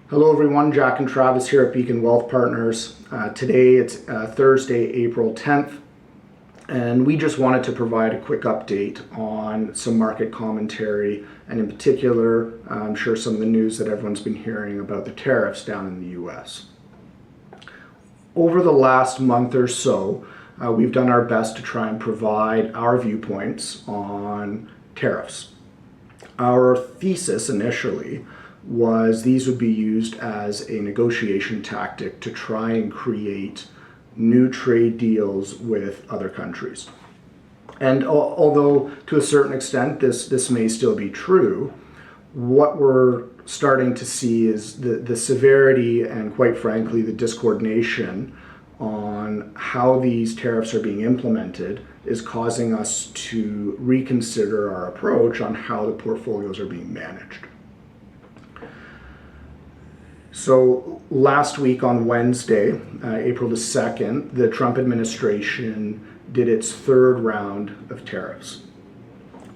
Hello everyone, Jack and Travis here at Beacon Wealth Partners. Today it's Thursday, April 10th, and we just wanted to provide a quick update on some market commentary, and in particular, I'm sure some of the news that everyone's been hearing about the tariffs down in the US. Over the last month or so, we've done our best to try and provide our viewpoints on tariffs. Our thesis initially was these would be used as a negotiation tactic to try and create new trade deals with other countries. And although to a certain extent this may still be true, what we're starting to see is the severity and, quite frankly, the discoordination on how these tariffs are being implemented is causing us to reconsider our approach on how the portfolios are being managed. So last week on Wednesday, April the 2nd, the Trump administration did its third round of tariffs.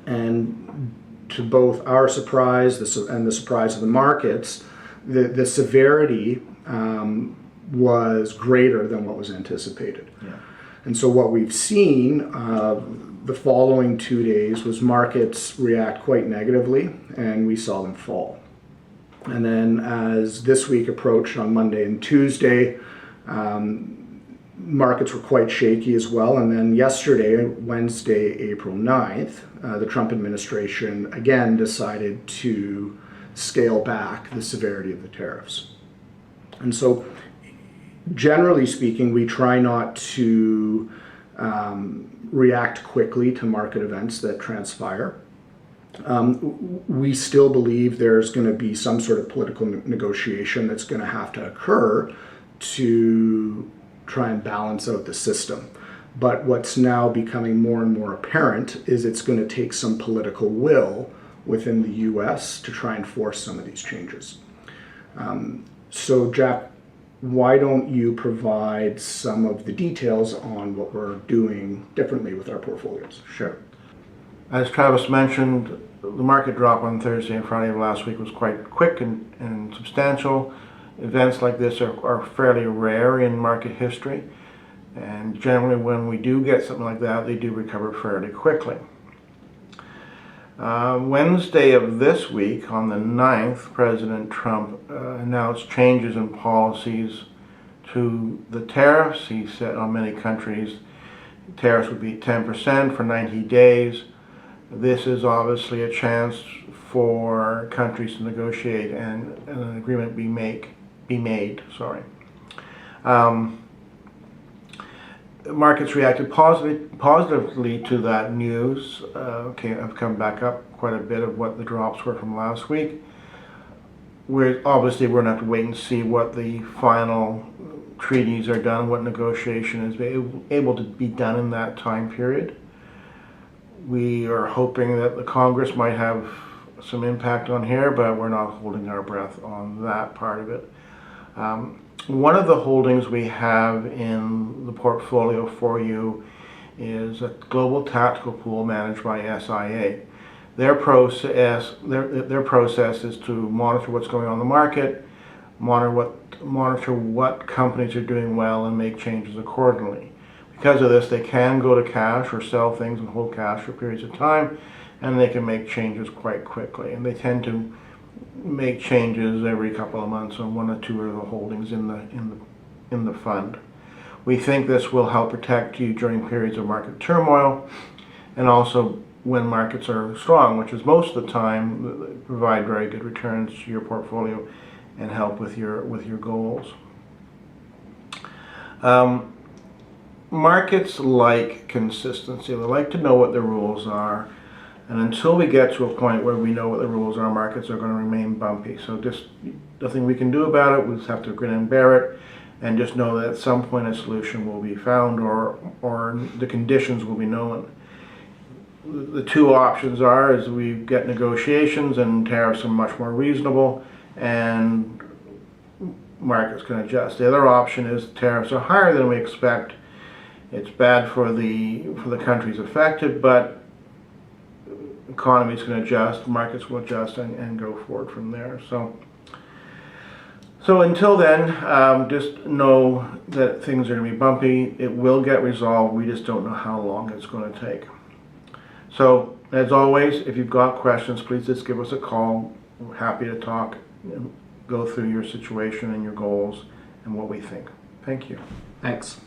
And to both our surprise and the surprise of the markets, the severity was greater than what was anticipated. Yeah. And so what we've seen the following 2 days was markets react quite negatively, and we saw them fall. And then as this week approached on Monday and Tuesday, markets were quite shaky as well. And then yesterday, Wednesday, April 9th, the Trump administration again decided to scale back the severity of the tariffs. And so generally speaking, we try not to react quickly to market events that transpire. We still believe there's going to be some sort of political negotiation that's going to have to occur to try and balance out the system. But what's now becoming more and more apparent is it's going to take some political will within the US to try and force some of these changes. So Jack, why don't you provide some of the details on what we're doing differently with our portfolios? Sure. As Travis mentioned, the market drop on Thursday and Friday of last week was quite quick and substantial. Events like this are fairly rare in market history, and generally when we do get something like that, they do recover fairly quickly. Wednesday of this week, on the 9th, President Trump announced changes in policies to the tariffs. He said on many countries tariffs would be 10% for 90 days. This is obviously a chance for countries to negotiate and an agreement be made. Markets reacted positively to that news. Have come back up quite a bit of what the drops were from last week. We're going to have to wait and see what the final treaties are done, what negotiation is able to be done in that time period. We are hoping that the Congress might have some impact on here, but we're not holding our breath on that part of it. One of the holdings we have in the portfolio for you is a global tactical pool managed by SIA. Their process is to monitor what's going on in the market, monitor what companies are doing well, and make changes accordingly. Because of this, they can go to cash or sell things and hold cash for periods of time, and they can make changes quite quickly. And they tend to make changes every couple of months on one or two of the holdings in the fund. We think this will help protect you during periods of market turmoil, and also when markets are strong, which is most of the time, provide very good returns to your portfolio and help with your goals. Markets like consistency. They like to know what the rules are, and until we get to a point where we know what the rules are, markets are going to remain bumpy. So just nothing we can do about it. We just have to grin and bear it, and just know that at some point a solution will be found, or the conditions will be known. The two options is we get negotiations and tariffs are much more reasonable, and markets can adjust. The other option is tariffs are higher than we expect. It's bad for the countries affected, but economies can adjust, markets will adjust, and go forward from there. So So until then, just know that things are going to be bumpy. It will get resolved. We just don't know how long it's going to take. So as always, if you've got questions, please just give us a call. We're happy to talk and go through your situation and your goals and what we think. Thank you. Thanks.